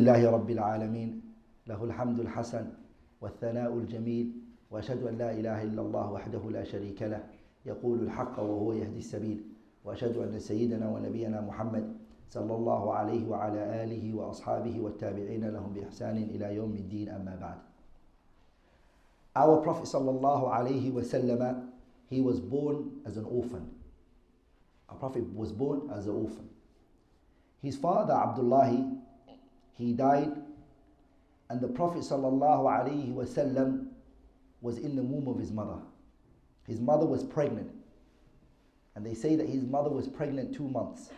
لله رب العالمين له الحمد الحسن والثناء الجميل وأشهد أن لا إله إلا الله وحده لا شريك له يقول الحق وهو يهدي السبيل وأشهد أن سيدنا ونبينا محمد صلى الله عليه وعلى آله وأصحابه والتابعين لهم بإحسان إلى يوم الدين أما بعد. Our Prophet sallallahu alaihi wasallam, he was born as an orphan. Our Prophet was born as an orphan. His father Abdullah, he died, and the Prophet sallallahu alaihi wasallam was in the womb of his mother. His mother was pregnant, and they say that his mother was pregnant 2 months.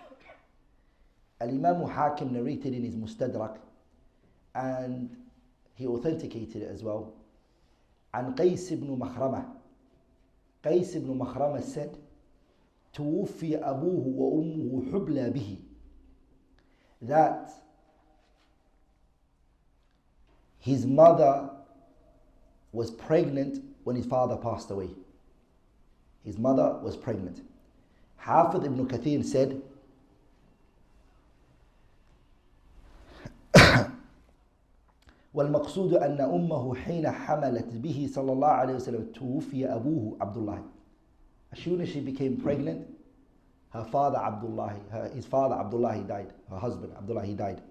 Al-Imam Hakim narrated in his Mustadrak, and he authenticated it as well. عن قيس بن مخرمة. قيس بن مخرمة said, توفي أبوه وأمه حبلى به. That his mother was pregnant when his father passed away. His mother was pregnant. Hafid ibn Kathir said, والمقصود أن أمه حين حملت به صلى الله عليه وسلم توفي أبوه عبد الله. As soon as she became pregnant, her father Abdullah, his father Abdullah, he died. Her husband Abdullah, he died.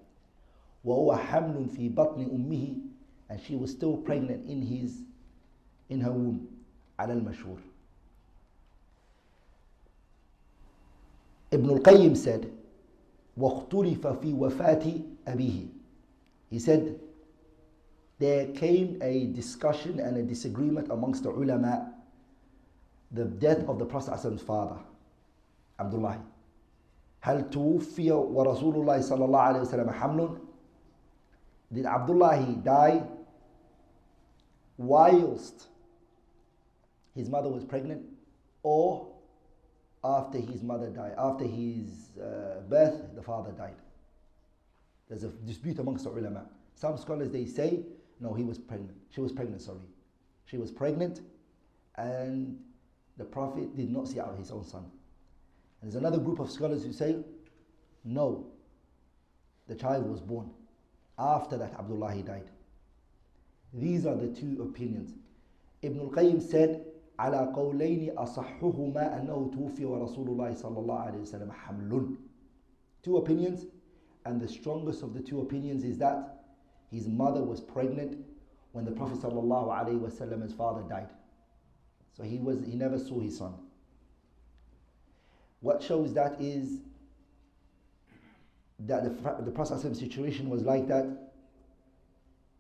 وهو حمل في بطن أمه, and she was still pregnant in her womb. على المشهور. Ibn al-Qayyim said, واختلف في وفاة أبيه. He said, there came a discussion and a disagreement amongst the ulama, the death of the Prophet's father, Abdullah. هل توفي ورسول الله صلى الله عليه وسلم حمل? Did Abdullah die whilst his mother was pregnant, or after his mother died, after his birth, the father died? There's a dispute amongst the ulama. Some scholars, they say, no, he was pregnant. She was pregnant, sorry. She was pregnant, and the Prophet did not see out his own son. And there's another group of scholars who say, no, the child was born. After that, Abdullah, he died. These are the two opinions. Ibn al-Qayyim said, على قولين أصحهما أنه توفي ورسول الله صلى الله عليه وسلم حمل. Two opinions, and the strongest of the two opinions is that his mother was pregnant when the Prophet sallallahu alaihi wasallam's father died. So he never saw his son. What shows that is that the Prophet's situation was like that.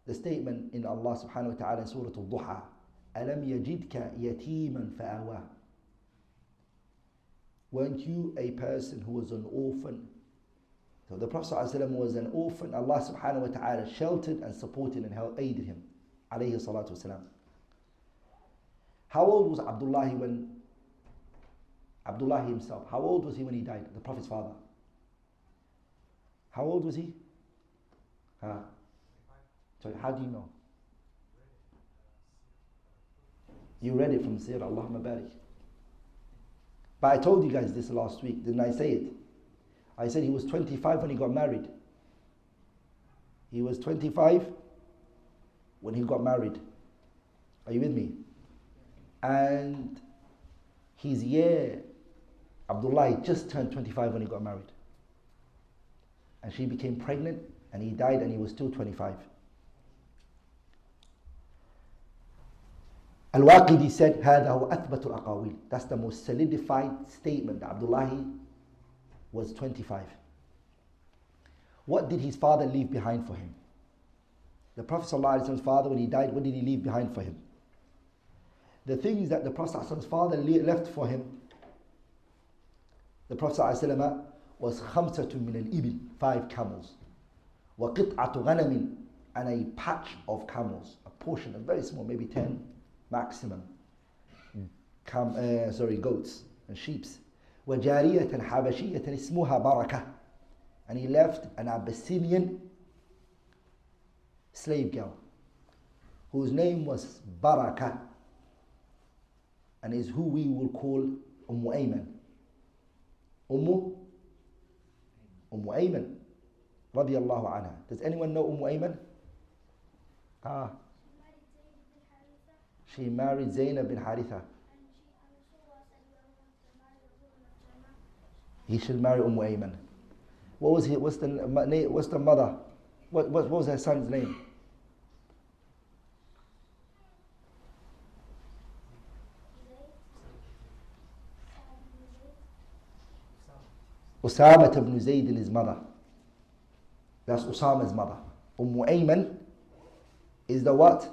The statement in Allah subhanahu wa ta'ala in Surah Al-Duha, أَلَمْ يَجِدْكَ يَتِيمًا فَأَوَى. Weren't you a person who was an orphan? So the Prophet ﷺ was an orphan. Allah subhanahu wa ta'ala sheltered and supported and aided him. Alayhi salatu wasalam. How old was Abdullah when Abdullah himself, how old was he when he died? The Prophet's father. How old was he? So how do you know? You read it from Sirah, Allahumma barik. But I told you guys this last week, didn't I say it? I said he was 25 when he got married. He was 25 when he got married. Are you with me? And his year, Abdullah just turned 25 when he got married. And she became pregnant, and he died, and he was still 25. Al-Waqidi said, هذا هو أثبت الأقاويل. That's the most solidified statement that Abdullah was 25. What did his father leave behind for him? The Prophet ﷺ's father, when he died, what did he leave behind for him? The things that the Prophet ﷺ's father left for him, the Prophet ﷺ was خمسة من الإبل, 5 camels, وقطعة غنم, and a patch of camels, a portion, a very small, maybe 10 maximum, goats and sheep. وجارية حبشية اسمها بركة, and he left an Abyssinian slave girl whose name was Baraka, and is who we will call Ayman. Ayman. radiallahu anha. Does anyone know Ayman? She married Zaynab bin Haritha. He should marry Ayman. What's the mother? What was her son's name? Usama ibn Zayd and his mother. That's Usama's mother. Ayman is the what?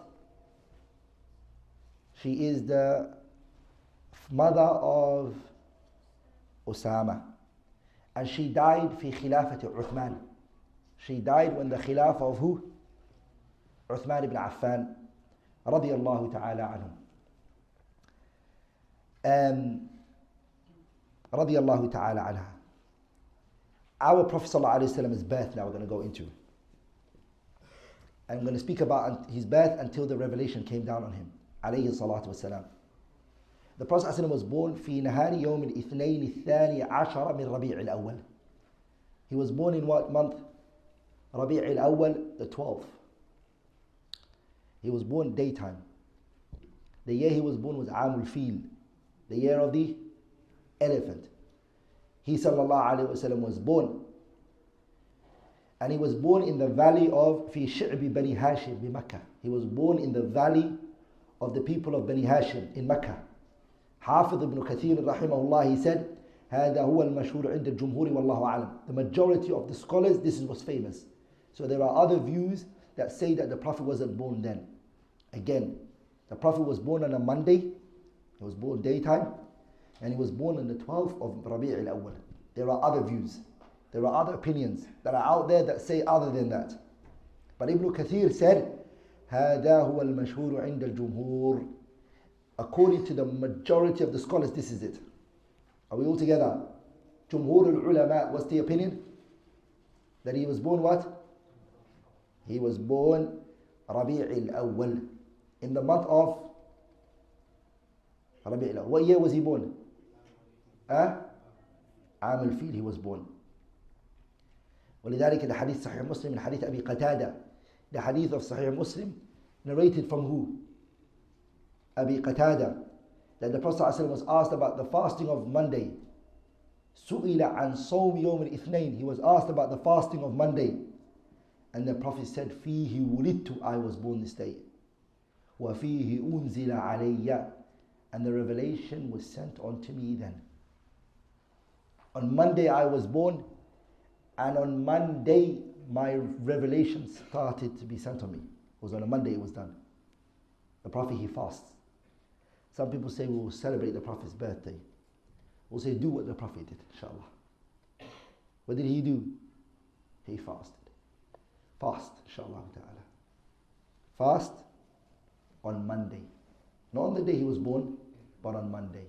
She is the mother of Usama. And she died fi khilafat Uthman. She died when the khilafah of who? Uthman ibn Affan radiyallahu ta'ala anhu. Radiyallahu ta'ala anha. Our Prophet ﷺ's birth now we're going to go into. I'm going to speak about his birth until the revelation came down on him. Alayhi salatu wasalam. The Prophet ﷺ was born في نهار يوم الاثنين الثاني عشر من ربيع الأول. He was born in what month? ربيع الأول, the 12th. He was born daytime. The year he was born was عام الفيل, the year of the elephant. He sallallahu alayhi wasallam was born, and he was born in the valley of في شعب بني هاشم بمكة. He was born in the valley of the people of Bani Hashim in Mecca. Hafidh ibn Kathir rahimahullah, he said, هذا هو المشهور عند الجمهور والله أعلم. The majority of the scholars, this is what's famous. So there are other views that say that the Prophet wasn't born then. Again, the Prophet was born on a Monday. He was born daytime. And he was born on the 12th of Rabi' al-Awwal. There are other views. There are other opinions that are out there that say other than that. But Ibn Kathir said, هذا هو المشهور عند الجمهور. According to the majority of the scholars, this is it. Are we all together? Jumhur al-ulama, what's the opinion? That he was born what? He was born Rabi' al-Awwal, in the month of Rabi' al-Awwal. What year was he born? عام الفيل he was born. ولذلك the hadith Sahih Muslim, hadith Abi Qatada, the hadith of Sahih Muslim, narrated from who? Abi Qatada, that the Prophet ﷺ was asked about the fasting of Monday. سُئِلَ عَنْ صَوْمِ يَوْمِ الْإِثْنَيْنِ. He was asked about the fasting of Monday. And the Prophet said, فِيهِ وُلِدْتُ, I was born this day. وَفِيهِ أُنزِلَ عَلَيَّ, and the revelation was sent unto me then. On Monday I was born, and on Monday my revelation started to be sent on me. It was on a Monday it was done. The Prophet, he fasts. Some people say we will celebrate the Prophet's birthday. We'll say do what the Prophet did, inshallah. What did he do? He fasted. Fast, inshallah ta'ala. Fast on Monday. Not on the day he was born, but on Monday.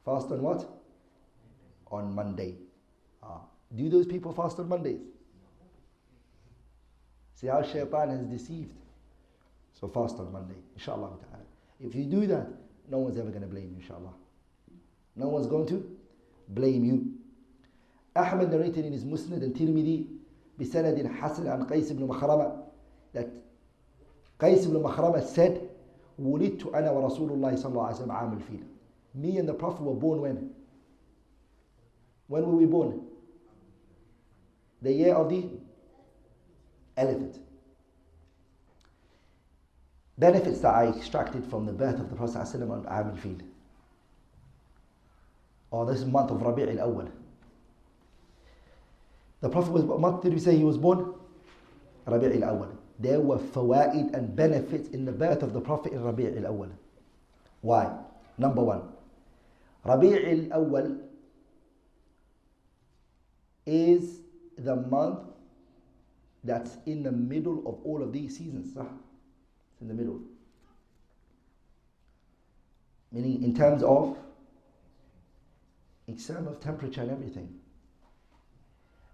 Fast on what? On Monday. Do those people fast on Mondays? See how shaitan has deceived. So fast on Monday, inshallah ta'ala. If you do that, no one's ever going to blame you, inshallah. No one's going to blame you. Ahmad narrated in his Musnad and Tirmidhi بسند حسن عن قيس بن مخرمة, that Qais ibn Makhrama said, ولدت أنا ورسول الله صلى الله عليه وسلم عام الفيل. Me and the Prophet were born when? When were we born? The year of the elephant. Benefits that I extracted from the birth of the Prophet ﷺ on Aam al-Fil. Or this month of Rabi' al-Awwal. The Prophet was, what month did we say he was born? Rabi' al-Awwal. There were fawaid and benefits in the birth of the Prophet in Rabi' al-Awwal. Why? Number one, Rabi' al-Awwal is the month that's in the middle of all of these seasons. It's in the middle. Meaning in terms of temperature and everything.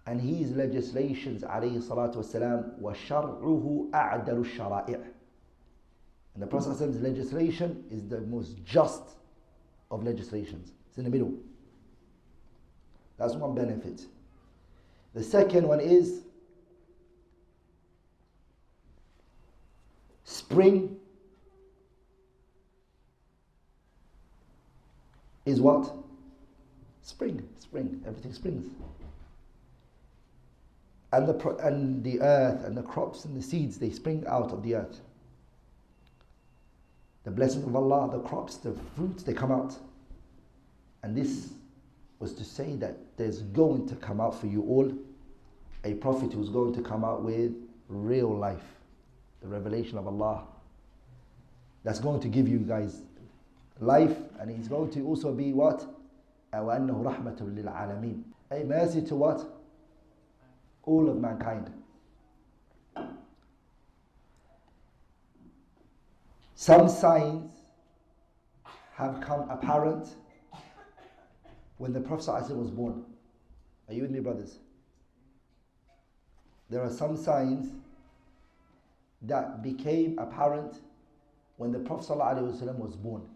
And his legislations, alayhi salatu wasalam, وَشَرْعُهُ أَعْدَلُ الشَّرَائِعِ. And the Prophet's legislation is the most just of legislations. It's in the middle. That's one benefit. The second one is spring is what? Spring, everything springs. And the earth and the crops and the seeds, they spring out of the earth. The blessing of Allah, the crops, the fruits, they come out. And this was to say that there's going to come out for you all a prophet who's going to come out with real life, the revelation of Allah. That's going to give you guys life, and he's going to also be what? وَأَنَّهُ رَحْمَةٌ لِلْعَالَمِينَ. A mercy to what? All of mankind. Some signs have come apparent when the Prophet ﷺ was born. Are you with me, brothers? There are some signs that became apparent when the Prophet ﷺ was born.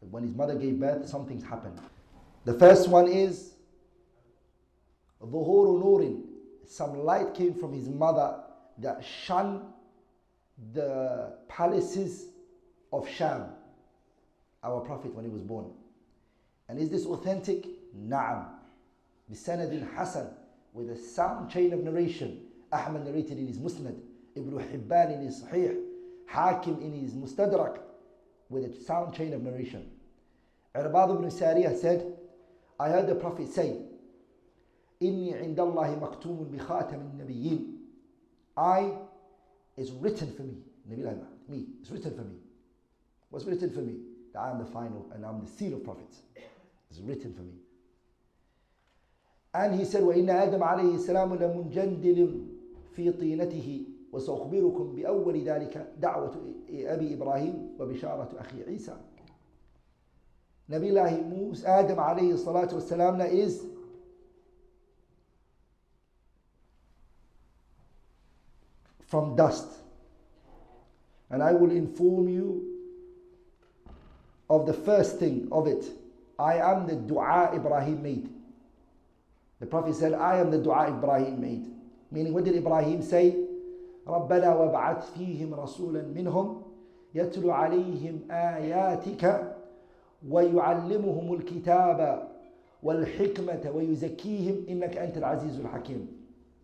When his mother gave birth, some things happened. The first one is ظهور نور. Some light came from his mother that shone the palaces of Sham, our Prophet, when he was born. And is this authentic? Na'am. بسند حسن, with a sound chain of narration. Ahmad narrated in his Musnad, Ibn Hibban in his Sahih, Hakim in his Mustadrak, with a sound chain of narration. Irbad ibn Sariyah said, I heard the Prophet say, Inni indallahi maktumun bi khatamin nabiyyin. I is written for me. Me, it's written for me. What's written for me? That I am the final and I'm the seal of prophets. It's written for me. And he said, وَإِنَّ آدَمَ عَلَيْهِ السَّلَامُ لَمُنْجَنْدِلٌ فِي طِينَتِهِ وَسَأُخْبِرُكُمْ بِأَوَّلِ ذَلِكَ دَعْوَةُ أَبِي إِبْرَاهِيمَ وَبِشَارَةُ أَخِي عِيسَى. Nabillahi Musa, Adam alayhi salatu wasalam, is from dust. And I will inform you of the first thing of it. I am the dua Ibrahim made. The Prophet said, I am the dua Ibrahim made. Meaning, what did Ibrahim say? رَبَّنَا وَابْعَثْ فِيهِمْ رَسُولًا مِّنْهُمْ يَتْلُ عَلَيْهِمْ آيَاتِكَ وَيُعَلِّمُهُمُ الْكِتَابَ وَالْحِكْمَةَ وَيُزَكِّيهِمْ إِنَّكَ أَنْتَ الْعَزِيزُ الْحَكِيمُ.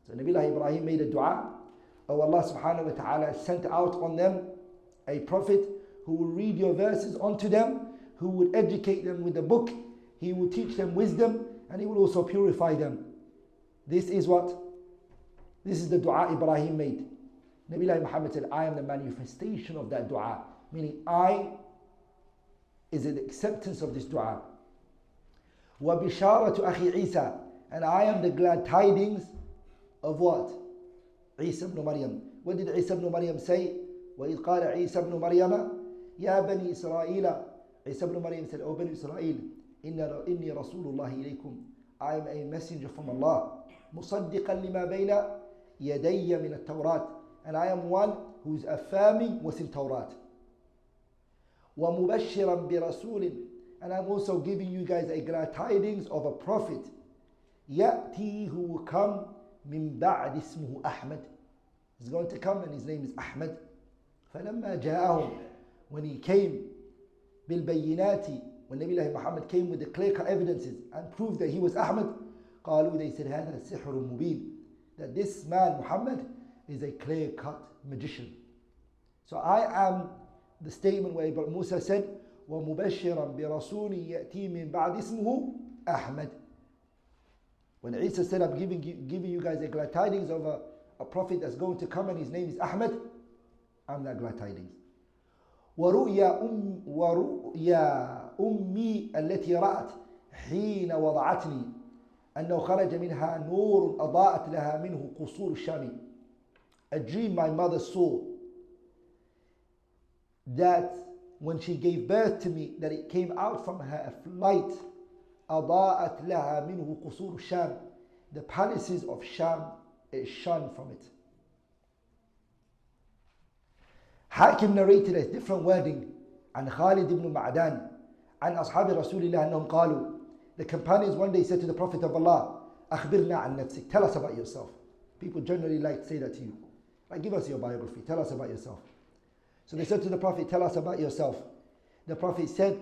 So Nabiullah Ibrahim made a dua. Oh, Allah subhanahu wa ta'ala sent out on them a prophet who will read your verses onto them, who will educate them with the book, he will teach them wisdom, and he will also purify them. This is what? This is the dua Ibrahim made. Nabiullah Muhammad said, I am the manifestation of that dua. Meaning, I is the acceptance of this dua. وَبِشَارَةُ أَخِي عِيسَى. And I am the glad tidings of what? Isa ibn Maryam. What did Isa ibn Maryam say? وَإِذْ قَالَ عِيسَى ibn مَرْيَمَ يَا بَنِي إِسْرَائِيلَ. Isa ibn Maryam said, O Bani Israel, إِنِّي رَسُولُ اللَّهِ إِلَيْكُمْ. I am a messenger from Allah. مُصَدِّقًا لِمَا بَيْنَ يَدَيَّ مِنَ التَّوْرَاتِ. And I am one who's affirming what's in Torah. وَمُبَشِّرًا بِرَسُولٍ. And I'm also giving you guys a glad tidings of a prophet. يَأْتِي, who will come, مِن بَعْدِ اسْمُهُ أَحْمَدٍ. He's going to come and his name is Ahmad. فَلَمَّا جَاءَهُمْ. When he came, بِالْبَيِّنَاتِ. When Nabi Muhammad came with the clear-cut evidences and proved that he was Ahmad, قالوا, they said, هذا سحر مبين. That this man, Muhammad, is a clear-cut magician. So I am the statement where Musa said, وَمُبَشِّرًا بِرَسُولٍ يَأْتِي مِن بَعْدِ اسْمُهُ أَحْمَدٍ. When Isa said, I'm giving you guys a glad tidings of a prophet that's going to come and his name is Ahmad, I'm that glad tidings. وَرُؤْيَا أُمِّي التي رأت حين وضعتني أنه خرج منها نور أضاءت لها منه قصور الشام. A dream my mother saw, that when she gave birth to me, that it came out from her a light. أضاءت لها منه قصور الشام. The palaces of Sham, it shone from it. Hakim narrated a different wording عن Khalid ibn Ma'dan عن أصحاب رسول الله أنهم قالوا. The companions one day said to the Prophet of Allah, أخبرنا عن نفسك. Tell us about yourself. People generally like to say that to you. Like, give us your biography. Tell us about yourself. So they said to the Prophet, tell us about yourself. The Prophet said,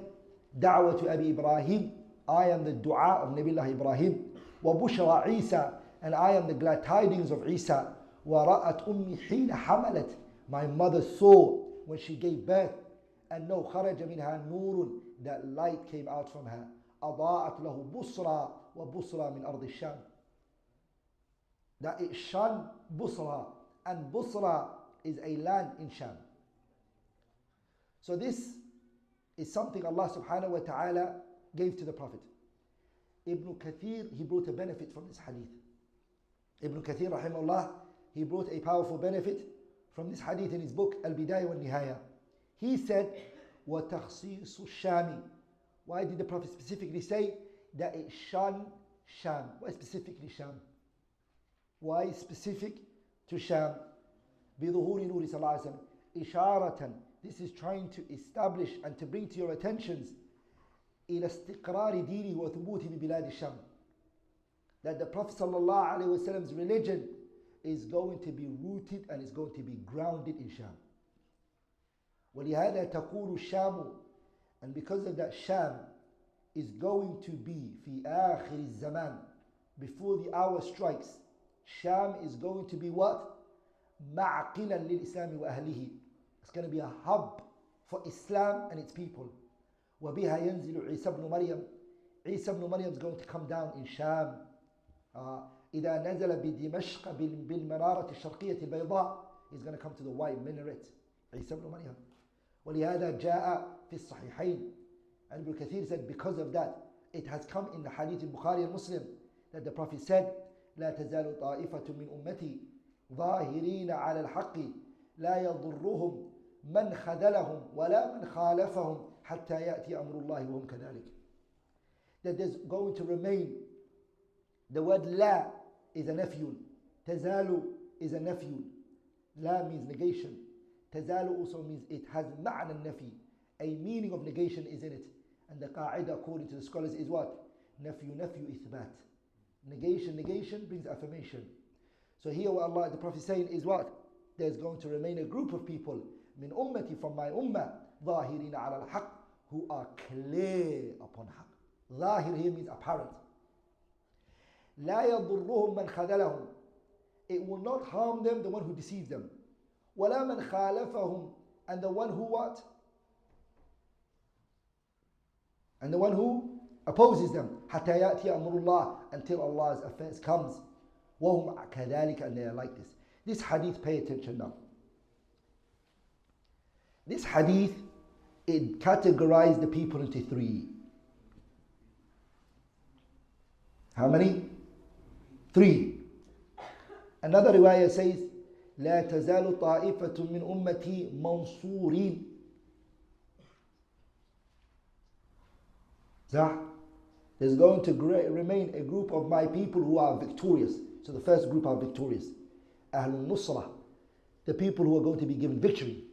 دعوة أبي إبراهيم, I am the dua of Nabiullah Ibrahim. وبشرى عيسى, and I am the glad tidings of Isa. ورأت أمي حين حملت, my mother saw when she gave birth. أنه خرج منها نور, that light came out from her. أضاءت له بصرى, وبصرى من أرض الشام. That it shone Busra, and Busra is a land in Sham. So this is something Allah subhanahu wa ta'ala gave to the Prophet. Ibn Kathir, he brought a benefit from this hadith. Ibn Kathir rahimahullah, he brought a powerful benefit from this hadith in his book Al-Bidayah wal-Nihaya. He said, وَتَخْصِيصُ الشَّامِ. Why did the Prophet specifically say that it shone Sham? Why specifically Sham? Why specific to Sham? بِظُهُورِ نُورِ صلى الله عليه وسلم. إِشَارَةً. This is trying to establish and to bring to your attentions إِلَى اسْتِقْرَارِ دِينِهِ وَثُبُوتِ بِبِلَادِ الشَّامِ. That the Prophet sallallahu alaihi wasallam's religion is going to be rooted and is going to be grounded in Sham. وَلِهَذَا تَقُولُ الشَّامُ. And because of that, Sham is going to be في آخر الزمان, before the hour strikes. Sham is going to be what? مَعْقِلًا لِلْإِسْلَامِ وَأَهْلِهِ. It's going to be a hub for Islam and its people. وَبِهَا يَنْزِلُ عِيسَى بْنُ مَرْيَمْ. Isa ibn Maryam is going to come down in Sham. إِذَا نَزَلَ بِدِمَشْقَ بِالْمَنَارَةِ الشَّرْقِيَّةِ الْبَيْضَاءِ. He's going to come to the white minaret. Isa ibn Maryam. وَلِهَذَا جَاءَ فِي الصَّحِيحَيْنِ. And Ibn Kathir said, because of that, it has come in the hadith in Bukhari and Muslim that the Prophet said, لا تزال طائفة من أمتي ظاهرين على الحق لا يضرهم من خذلهم ولا من خالفهم حتى يأتي أمر الله وهم كذلك. That there's going to remain, the word لا is a nafyun, تزال is a nafyun. لا means negation. تزال also means it has معنى النفي, a meaning of negation is in it. And the qa'idah according to the scholars is what? نفي إثبات. Negation brings affirmation. So here what Allah, the Prophet is saying is what? There's going to remain a group of people min ummati, from my ummah, ظاهرين على الحق, who are clear upon haqq. ظاهر here means apparent. لا يضرهم من خذلهم. It will not harm them, the one who deceived them. ولا من خالفهم, and the one who what? And the one who opposes them. حتى يأتي أمر الله, until Allah's affairs comes. وهم كذلك, and they are like this. This hadith, pay attention now. This hadith, it categorized the people into three. How many? Three. Another riwayah says, لا تزال طائفة من أمتي منصورين. There's going to remain a group of my people who are victorious. So the first group are victorious. Ahlul Nusra, the people who are going to be given victory.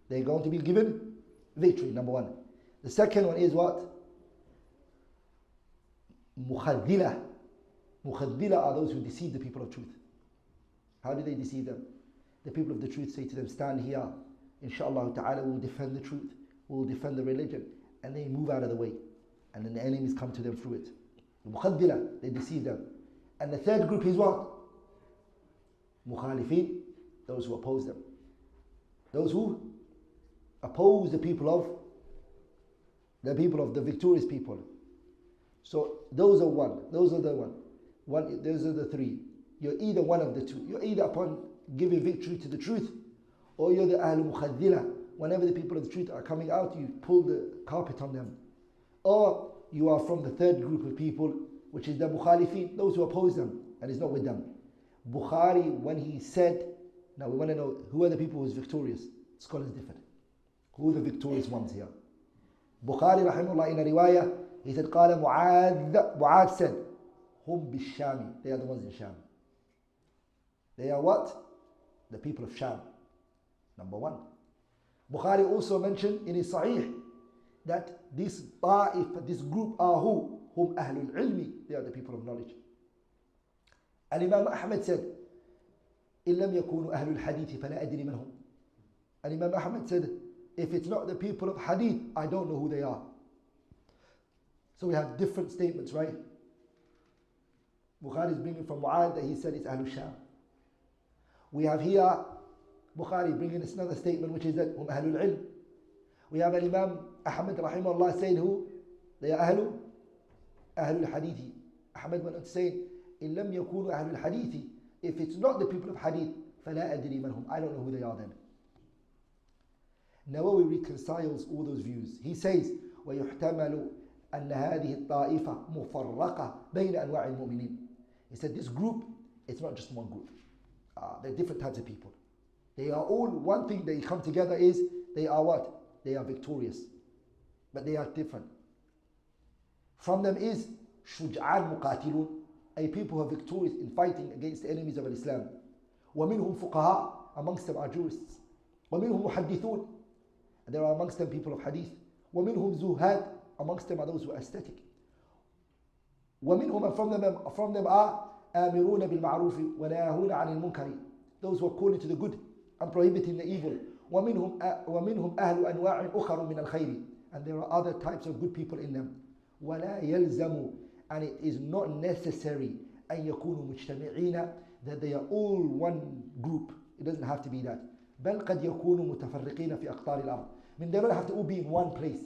They're going to be given victory, number one. The second one is what? Mukhadila. Mukhadila are those who deceive the people of truth. How do they deceive them? The people of the truth say to them, stand here, inshallah ta'ala, we'll defend the truth, we'll defend the religion, and they move out of the way. And then the enemies come to them through it. Mukhadila, they deceive them. And the third group is what? Mukhalifin, those who oppose them. Those who oppose the people of the victorious people. So those are one. Those are the one. Those are the three. You're either one of the two. You're either upon giving victory to the truth, or you're the Ahl Mukhadila. Whenever the people of the truth are coming out, you pull the carpet on them. Or you are from the third group of people, which is the Mukhalifin, those who oppose them and is not with them. Bukhari, when he said, now we want to know who are the people who is victorious. Scholars differ. Who are the victorious ones here? Bukhari rahimahullah in a riwayah, he said, قال Mu'adh said, Hum bishami, they are the ones in Sham. They are what? The people of Sham. Number one. Bukhari also mentioned in his Sahih that this group are who? Hum ahlul ilmi, they are the people of knowledge. And Imam Ahmad said, إِن لَمْ يَكُونُوا أَهْلُ الْحَدِيثِ فَلَا أَدْرِ مَنْ هُمْ. And Imam Ahmad said, if it's not the people of hadith, I don't know who they are. So we have different statements, right? Bukhari is bringing from Mu'adh that he said it's Ahlul Sham. We have here Bukhari bringing us another statement which is that Ahlul Ilm. We have Imam Ahmad rahimahullah saying who? They are Ahlul Hadithi. Ahmad went on to say, إِن لَمْ يَكُونُوا أَهْلُ الْحَدِيثِ. If it's not the people of hadith, فَلَا أَدْرِي مَنْ هُمْ. I don't know who they are then. Nawawi reconciles all those views. He says, وَيُحْتَمَلُ أَنَّ هَذِهِ الطَّائِفَةِ مُفَرَّقَةً بَيْنَ أَنْوَاعِ الْمُؤْمِنِينَ. He said this group, it's not just one group. They're different types of people. They are all, one thing they come together is, they are what? They are victorious. But they are different. From them is شُجْعَانْ مُقَاتِلُونَ, a people who are victorious in fighting against the enemies of Islam. وَمِنْهُمْ فُقَهَاء, amongst them are jurists. وَمِنْهُمْ مُحَدِّثُونَ, and there are amongst them people of hadith. وَمِنْهُمْ زُهَاد, amongst them are those who are aesthetic. وَمِنْهُمْ, and from them are آمِرُونَ بِالْمَعْرُوفِ وَنَاهُونَ عَنِ الْمُنْكَرِ, those who are calling to the good and prohibiting the evil. وَمِنْهُمْ أَهْلُ أَنْوَاعٍ أُخَرُ مِنَ الْخَيْرِ, and there are other types of good people in them. وَلَا يَلْزَمُ, and it is not necessary أَن يَكُونُوا مُجْتَمِعِينَ, that they are all one group. It doesn't have to be that. بَلْ قَدْ يَكُونُوا مُتَفَرِّقِينَ فِي أَقْطَارِ الْأَرْضِ. I mean, they don't have to all be in one place.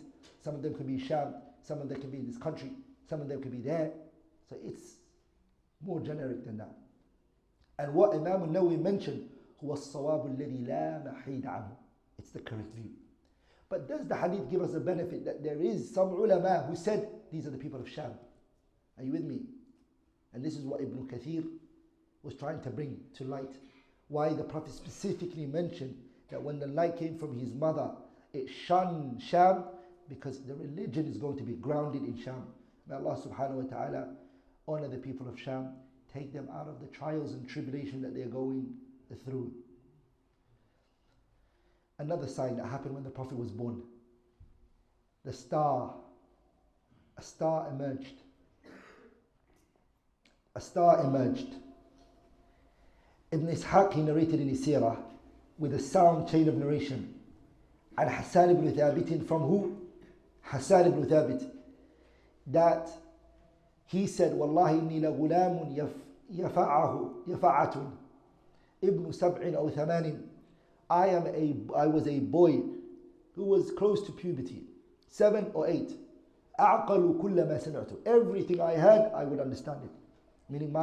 Some of them can be in Sham, some of them can be in this country, some of them can be there. So it's more generic than that. And what Imam al-Nawawi mentioned, هو الصواب الذي لا محيد عنه. It's the correct view. But does the hadith give us a benefit that there is some ulama who said these are the people of Sham? Are you with me? And this is what Ibn Kathir was trying to bring to light. Why the Prophet specifically mentioned that when the light came from his mother, it shone Sham, because the religion is going to be grounded in Sham. May Allah subhanahu wa ta'ala honor the people of Sham, take them out of the trials and tribulation that they're going through. Another sign that happened when the Prophet was born, a star emerged. A star emerged. Ibn Ishaq, he narrated in his seerah with a sound chain of narration. And Hassan ibn Thabit, from who? Hassan ibn Thabit, that he said, Wallahi inni la gulamun yafa'atun ibn sab'in aw thamanin. I was a boy who was close to puberty, 7 or 8. أعقل كل ما سمعت. Everything I heard, I would understand it. Meaning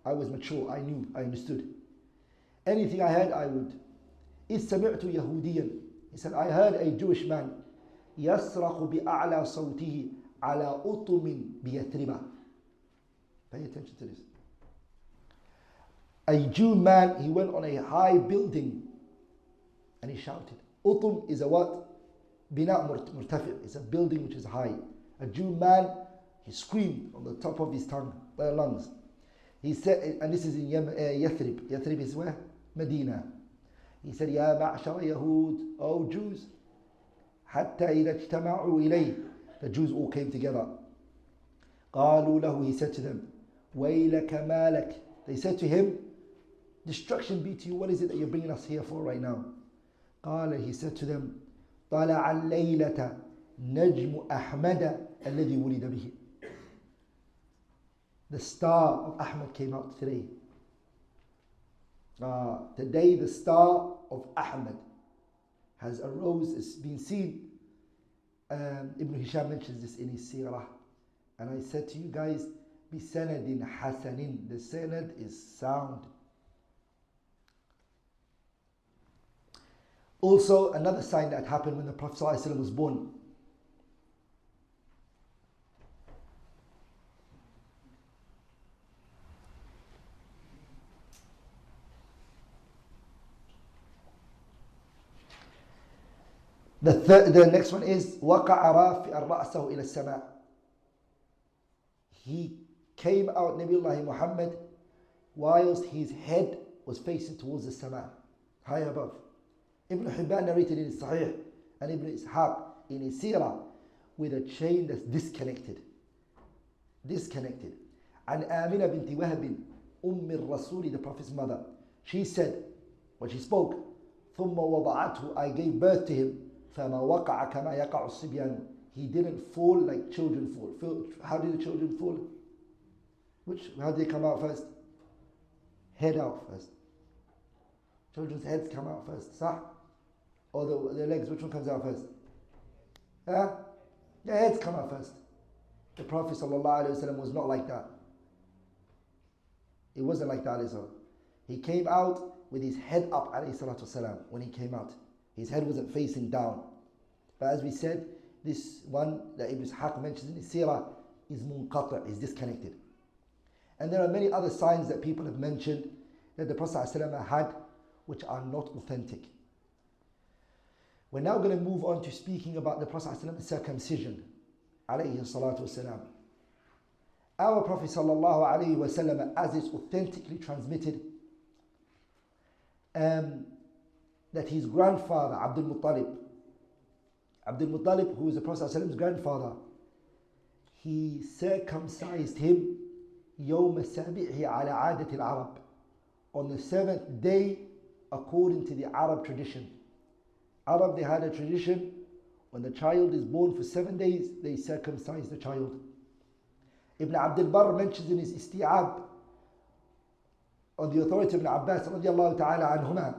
I was mature, I knew, I understood. Anything I heard, I would. إذ سمعت يهوديا. He said, I heard a Jewish man يصرخ بأعلى صوته على أطم بيثرب. Pay attention to this. A Jew man, he went on a high building and he shouted. Utum is a what? Bina murtafi. It's a building which is high. A Jew man, he screamed on the top of his tongue, lungs. He said, and this is in Yathrib. Yathrib is where? Medina. He said, Ya ma'ashara Yahud, O Jews, hatta idha ijtama'u ilayh. The Jews all came together. قالوا له, he said to them, وَيْلَكَ مَالَكَ. They said to him, destruction be to you, what is it that you're bringing us here for right now? قال, he said to them, طلع الليلة نجم أحمد الذي ولد به. The star of Ahmad came out today. Today the star of Ahmad has arose, it's been seen. Ibn Hisham mentions this in his seerah. And I said to you guys, بِسَنَدٍ حَسَنٍ. The sanad is sound. Also, another sign that happened when the Prophet ﷺ was born. The next one is وَقَعَ رَافِعًا رَأْسَهُ إِلَى السَّمَاءِ. He came out, Nabiullah Muhammad, whilst his head was facing towards the sama, high above. Ibn Hibban narrated in his Sahih, and Ibn Ishaq in his Seerah, with a chain that's disconnected. And Amina binti Wahb, Rasuli, the Prophet's mother. She said, when she spoke, ثم وضعته, I gave birth to him, فما وقع كما يقع الصبيان. He didn't fall like children fall. How did the children fall? How did they come out first? Head out first. Children's heads come out first. صح? Or the legs, which one comes out first? Huh? The heads come out first. The Prophet ﷺ was not like that. It wasn't like that. He came out with his head up ﷺ, when he came out. His head wasn't facing down. But as we said, this one that Ibn Ishaq mentions in his seerah is munqati', is disconnected. And there are many other signs that people have mentioned that the Prophet ﷺ had which are not authentic. We're now going to move on to speaking about the Prophet ﷺ's circumcision, alayhi salatu wasalam. Our Prophet sallallahu alayhi wasallam, as is authentically transmitted, that his grandfather, Abdul Muttalib, who is the Prophet ﷺ's grandfather, he circumcised him يوم السابع على عادة العرب, on the 7th day according to the Arab tradition. Arab, they had a tradition, when the child is born for 7 days, they circumcise the child. Ibn Abdul Barr mentions in his Isti'ab, on the authority of Ibn Abbas radiallahu ta'ala anhuma,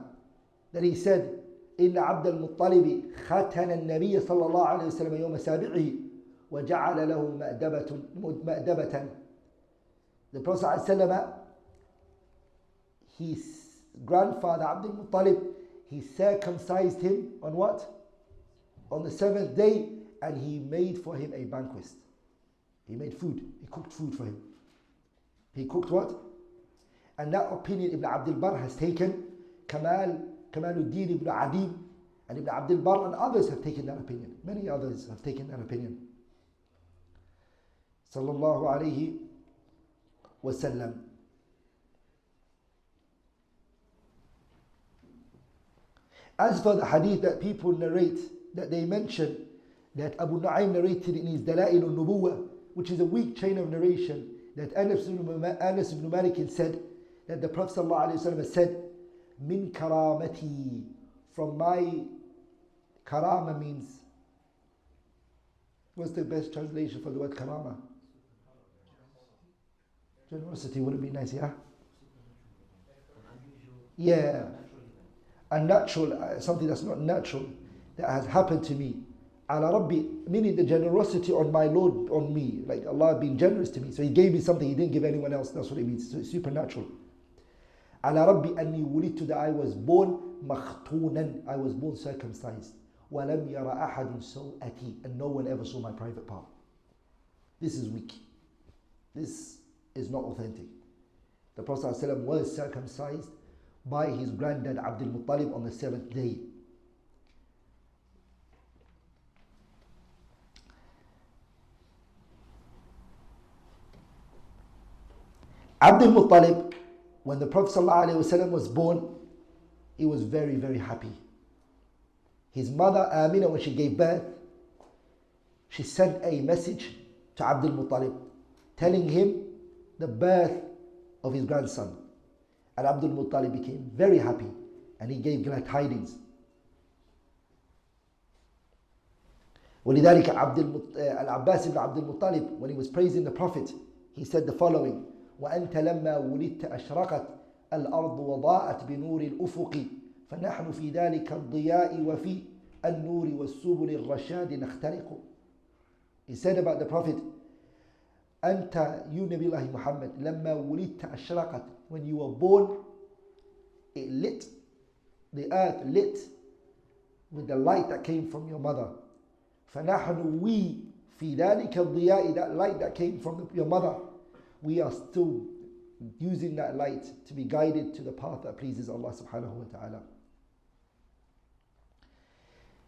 that he said, إن عبد المطلب ختن النبي صلى الله عليه وسلم يوم سابعه وجعل له مأدبة. The Prophet ﷺ, his grandfather Abdul Muttalib, he circumcised him on what? On the 7th day, and he made for him a banquet. He made food. He cooked food for him. He cooked what? And that opinion Ibn Abdul Barr has taken. Kamaluddin ibn Adim and Ibn Abdul Barr and others have taken that opinion. Many others have taken that opinion. Sallallahu alayhi wasallam. As for the hadith that people narrate, that they mention, that Abu Nu'aym narrated in his Dala'il al-Nubuwah, which is a weak chain of narration, that Anas ibn Malik said, that the Prophet ﷺ said, Min karamati, from my karama means, what's the best translation for the word karama? Generosity, would it be nice, yeah? Yeah. Unnatural, something that's not natural, that has happened to me. Ala Rabbi, meaning the generosity on my Lord, on me, like Allah being generous to me. So He gave me something He didn't give anyone else. That's what it means. So it's supernatural. Ala Rabbi anni wulidtu, that I was born makhtunan, I was born circumcised. Walam yara ahadun sawati, and no one ever saw my private part. This is weak. This is not authentic. The Prophet ﷺ was circumcised by his granddad Abdul Muttalib on the 7th day. Abdul Muttalib, when the Prophet ﷺ was born, he was very, very happy. His mother Amina, when she gave birth, she sent a message to Abdul Muttalib telling him the birth of his grandson. And Abdul Muttalib became very happy and he gave glad tidings. ولذلك Al-Abbas ibn Abdul Muttalib, when he was praising the Prophet, he said the following: وأنت لما ولدت أشرقت الأرض وضاءت بنور الأفق فنحن في ذلك الضياء وفي النور والسبل الرشاد نخترق. He said about the Prophet, أنت, you Nabi Allah Muhammad, لما ولدت أشرقت, when you were born, it lit, the earth lit with the light that came from your mother. فنحن, we, في ذلك الضياء, that light that came from your mother, we are still using that light to be guided to the path that pleases Allah subhanahu wa ta'ala.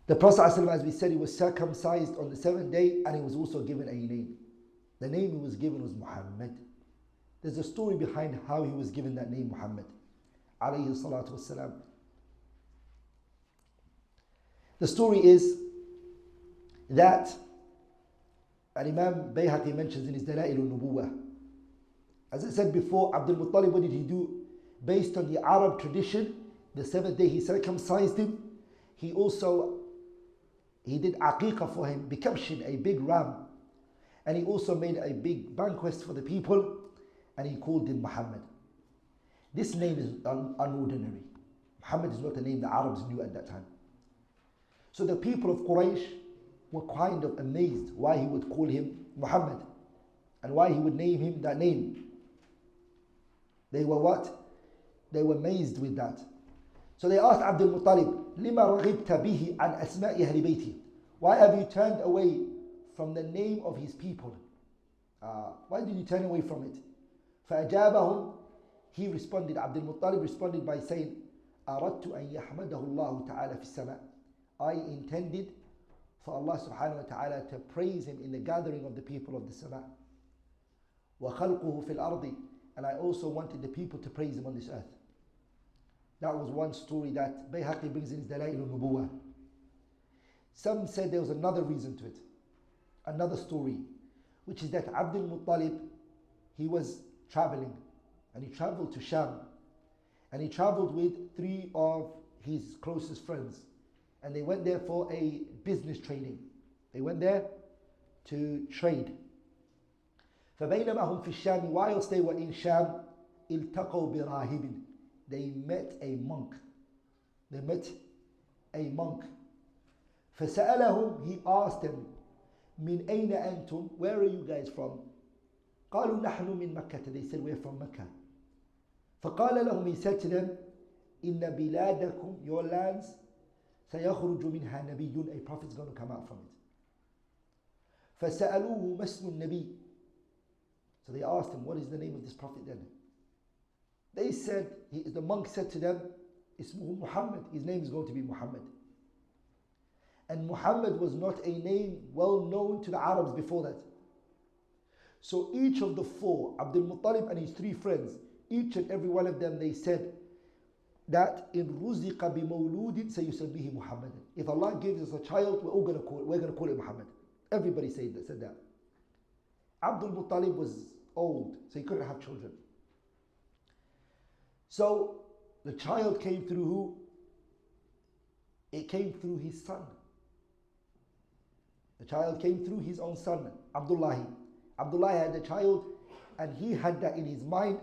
The Prophet ﷺ, as we said, he was circumcised on the 7th day, and he was also given a name. The name he was given was Muhammad. There's a story behind how he was given that name, Muhammad, alayhi salatu wassalam. The story is that Imam Bayhaqi mentions in his Dala'il al-Nubuwah, As I said before, Abdul Muttalib, what did he do? Based on the Arab tradition, the seventh day he circumcised him. He did aqiqah for him, bikabshin, a big ram. And he also made a big banquet for the people, and he called him Muhammad. This name is unordinary. Muhammad is not a name the Arabs knew at that time. So the people of Quraysh were kind of amazed why he would call him Muhammad and why he would name him that name. They were what? They were amazed with that. So they asked Abdul Muttalib, لِمَا رَغِبْتَ بِهِ عَنْ أَسْمَاءِ أَهْلِ بَيْتِهِ? Why have you turned away from the name of his people? Why did you turn away from it? فَأَجَابَهُمْ, he responded, Abdul Muttalib responded by saying, أَرَدْتُ أَنْ يَحْمَدَهُ اللَّهُ تَعَالَى فِي السَّمَاءِ. I intended for Allah subhanahu wa ta'ala to praise him in the gathering of the people of the Sama. وَخَلْقُهُ فِي الْأَرْضِ. And I also wanted the people to praise him on this earth. That was one story that Bayhaqi brings in his Dalail al-Nubuwah. Some said there was another reason to it, another story, which is that Abdul Muttalib, he was traveling, and he traveled to Sham, and he traveled with 3 of his closest friends, and they went there for a business trading. They went there to trade. فبينما هم في الشام, whilst they were in Sham, التقوا براهب. They met a monk. They met a monk. فسألهم, he asked them, من أين أنتم? Where are you guys from? قالوا نحن من مكة. They said, we're from Mecca. فقال لهم, he said to them, إن بلادكم, your lands, سيخرج منها نبي, a prophet is going to come out from it. فسألوه ما اسم النبي? So they asked him, what is the name of this prophet then? They said, the monk said to them, Ismuhu Muhammad, his name is going to be Muhammad. And Muhammad was not a name well known to the Arabs before that. So each of the 4, Abdul Muttalib and his 3 friends, each and every one of them, they said that in ruziqa bimawludin sayusammihi Muhammad. If Allah gives us a child, we're going to call it Muhammad. Everybody said that. Abdul Muttalib was old, so he couldn't have children. So the child came through who? It came through his son. The child came through his own son, Abdullah. Abdullah had a child, and he had that in his mind,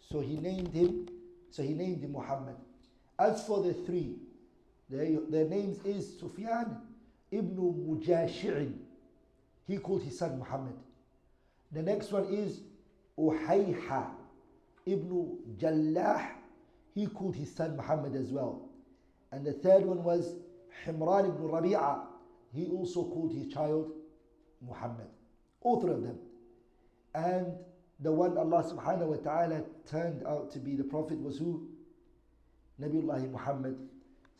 so he named him Muhammad. As for the 3, their names is Sufyan ibn Mujashi'in. He called his son Muhammad. The next one is Uhayha ibn Jallah. He called his son Muhammad as well. And the third one was Himran ibn Rabi'a. He also called his child Muhammad. All 3 of them. And the one Allah subhanahu wa ta'ala turned out to be the prophet was who? Nabiullah Muhammad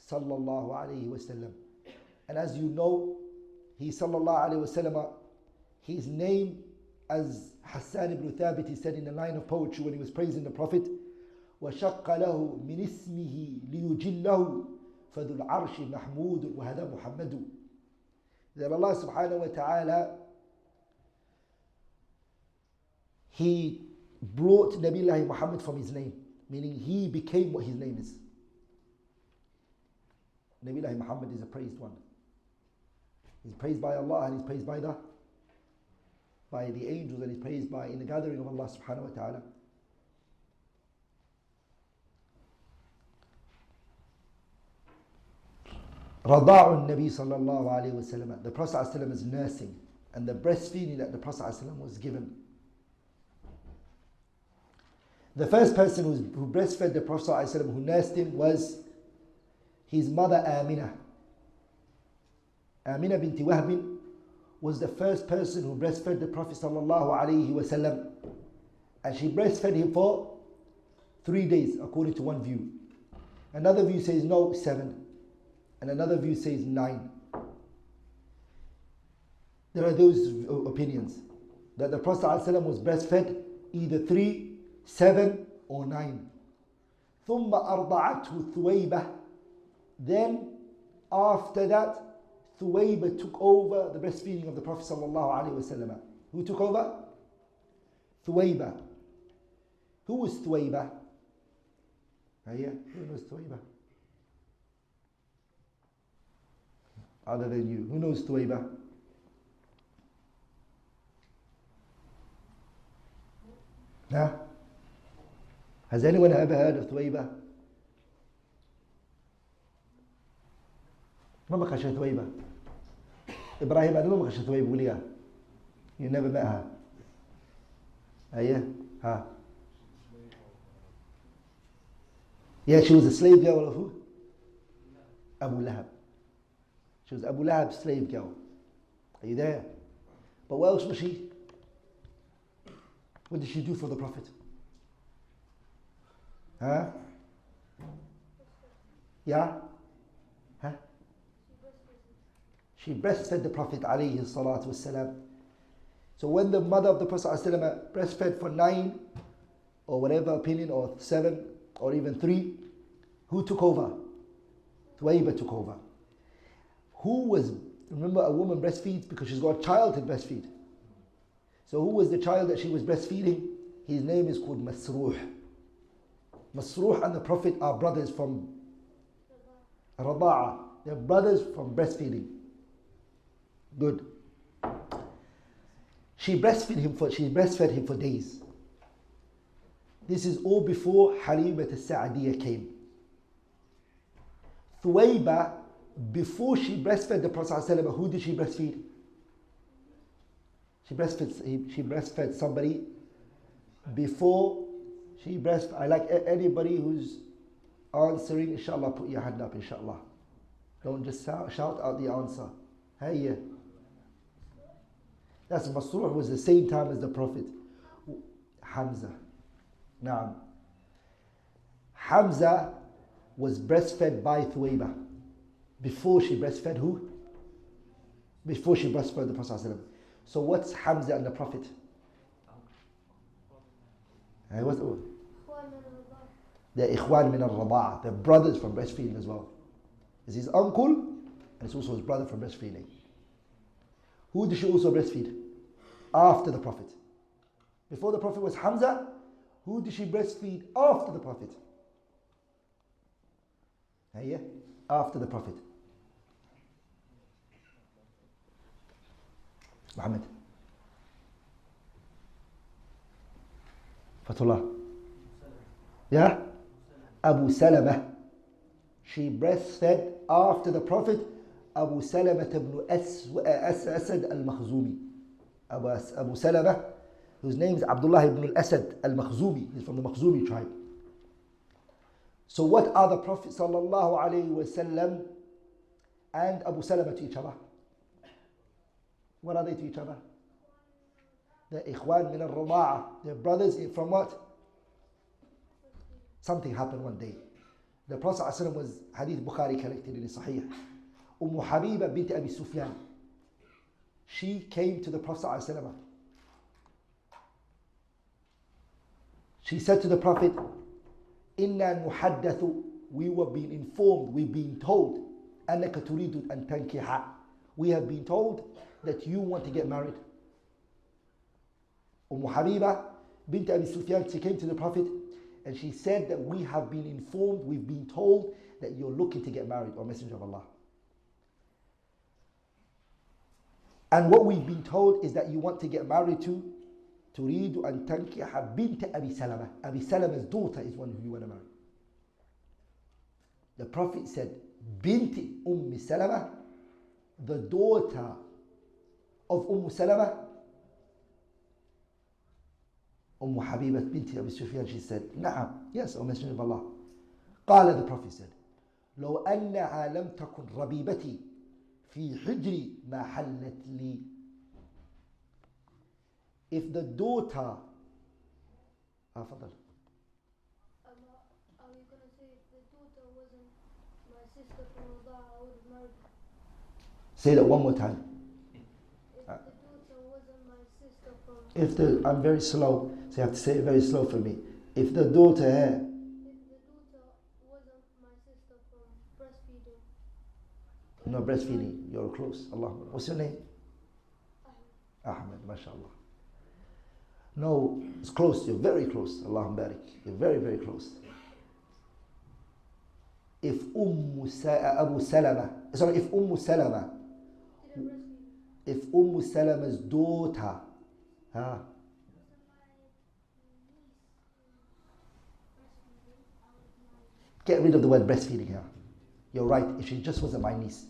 sallallahu alayhi wa sallam. And as you know, he sallallahu alayhi wa sallam, his name, as Hassan ibn Thabit, he said in a line of poetry when he was praising the Prophet, وَشَقَّ لَهُ مِنِ اسْمِهِ لِيُجِلَّهُ فَذُو الْعَرْشِ مَحْمُودٌ وَهَذَا مُحَمَّدٌ. That Allah subhanahu wa ta'ala, he brought Nabiullah Muhammad from his name, meaning he became what his name is. Nabiullah Muhammad is a praised one. He's praised by Allah, and he's praised by the angels, and he's praised in the gathering of Allah subhanahu wa ta'ala. Rada'u Nabi sallallahu alayhi wa sallam. The Prophet sallallahu alayhi wa sallam is nursing, and the breastfeeding that the Prophet sallallahu alayhi wa sallam was given. The first person who breastfed the Prophet sallallahu alayhi wa sallam, who nursed him, was his mother Aminah. Aminah binti Wahb was the first person who breastfed the Prophet sallallahu alaihi wasallam, and she breastfed him for 3 days, according to one view. Another view says no, 7, and another view says 9. There are those opinions that the Prophet sallallahu alaihi wasallam was breastfed either 3, 7, or 9. ثم أرضعته ثويبة. Then after that, Thuwayba took over the breastfeeding of the Prophet sallallahu alaihi wasallam. Who took over? Thuwayba. Who was Thuwayba? Who knows Thuwayba? Other than you, who knows Thuwayba? Huh? Has anyone ever heard of Thuwayba? ما بقى Thuwayba. Ibrahim, I don't know what Thuwayba Wuliya. You never met her. Yeah, she was a slave girl of who? Abu Lahab. She was Abu Lahab's slave girl. Are you there? But what else was she? What did she do for the Prophet? Huh? Yeah? Huh? She breastfed the Prophet alayhi salatu wasalam. So when the mother of the Prophet breastfed for 9 or whatever opinion, or 7 or even 3, who took over? Thuwayba took over. Remember, a woman breastfeeds because she's got a child to breastfeed. So who was the child that she was breastfeeding? His name is called Masruh. Masruh and the Prophet are brothers from Rada'a. They're brothers from breastfeeding. Good. She breastfed him for days. This is all before Halimat al-Sa'adiyah came. Thuwayba, before she breastfed the Prophet ﷺ, who did she breastfeed? She breastfed somebody before she breastfed. I like anybody who's answering, inshallah, put your hand up, inshallah. Don't just shout out the answer. Hey, that's Masruh, was the same time as the Prophet. Hamza. Naam. Hamza was breastfed by Thuwayba. Before she breastfed who? Before she breastfed the Prophet ﷺ. So what's Hamza and the Prophet? What's the word? They're Ikhwan min al-Rada'a. They're brothers from breastfeeding as well. It's his uncle, and it's also his brother from breastfeeding. Who did she also breastfeed? After the Prophet. Before the Prophet was Hamza. Who did she breastfeed after the Prophet? After the Prophet. Muhammad. Fatullah. Yeah? Abu Salama. She breastfed after the Prophet Abu Salama ibn Asad al-Makhzumi. Abu Salama, whose name is Abdullah ibn al-Asad al-Makhzumi. He's from the Makhzumi tribe. So what are the Prophet sallallahu alayhi wasallam and Abu Salama to each other? What are they to each other? They're Ikhwan min al-Rada'a. They're brothers from what? Something happened one day. The Prophet ﷺ was, Hadith Bukhari collected in his Sahih. Habiba bint Abi Sufyan. She came to the Prophet ﷺ. She said to the Prophet, Inna nuhaddathu, we were being informed, we've been told, annaka turidu an tankiha. We have been told that you want to get married. Habiba bint Abi Sufyan, she came to the Prophet and she said that we have been informed, we've been told that you're looking to get married, O Messenger of Allah. And what we've been told is that you want to get married to Turidu an tankiha bint Abi Salama. Abi Salama's daughter is one who you want to marry. The Prophet said, Binti Salama, the daughter of Salama. Habiba bint Abi Sufyan, she said, Na'am, yes, O Messenger of Allah. قال, the Prophet said, لو أنها لم تكن ربيبتي في حجري ما حلت لي. If the daughter, فضل. Are you going to say if the daughter wasn't my sister from Rada'a, I would have married her? Say that one more time. If the daughter wasn't my sister from... I'm very slow, so you have to say it very slow for me. If the daughter If the daughter wasn't my sister from breastfeeding... No, breastfeeding, you're close. Allah. What's your name? Ahmed, mashallah. No, it's close. You're very close. Allahumma barik. You're very, very close. If Abu Salama, sorry, if Salama, Didn't breastfeed. if Salama's daughter, huh? Get rid of the word breastfeeding here. You're right, if she just wasn't my niece.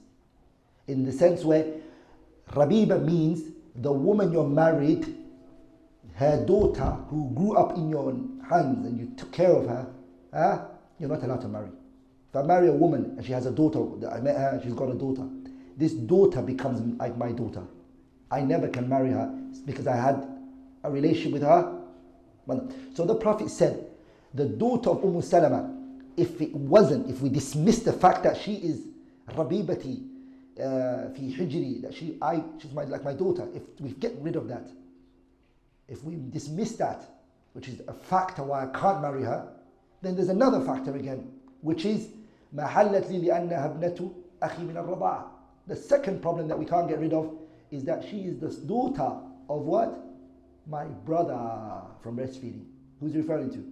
In the sense where Rabiba means the woman you're married, her daughter who grew up in your hands and you took care of her, you're not allowed to marry. If I marry a woman and she has a daughter, I met her and she's got a daughter, this daughter becomes like my daughter. I never can marry her because I had a relationship with her. So the Prophet said, the daughter of Salama, if we dismiss the fact that she is Rabibati fi hijri, that she's like my daughter, if we get rid of that, if we dismiss that, which is a factor why I can't marry her, then there's another factor again, which is ما حلت لي لأنها ابنة أخي من الرضاعة. The second problem that we can't get rid of is that she is the daughter of what? My brother from breastfeeding. Who's referring to?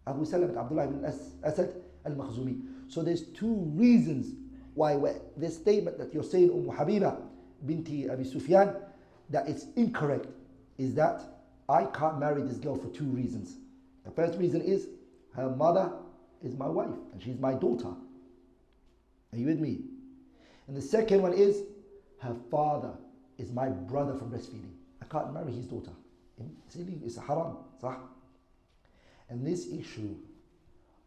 Abu Salama, Abdullah ibn Asad al-Makhzumi. So there's two reasons why this statement that you're saying, Habiba binti Abi Sufyan, that it's incorrect, is that I can't marry this girl for two reasons. The first reason is her mother is my wife and she's my daughter. Are you with me? And the second one is her father is my brother from breastfeeding. I can't marry his daughter. It's illegal, it's haram. صح? And this issue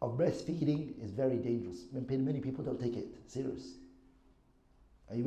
of breastfeeding is very dangerous. Many people don't take it serious.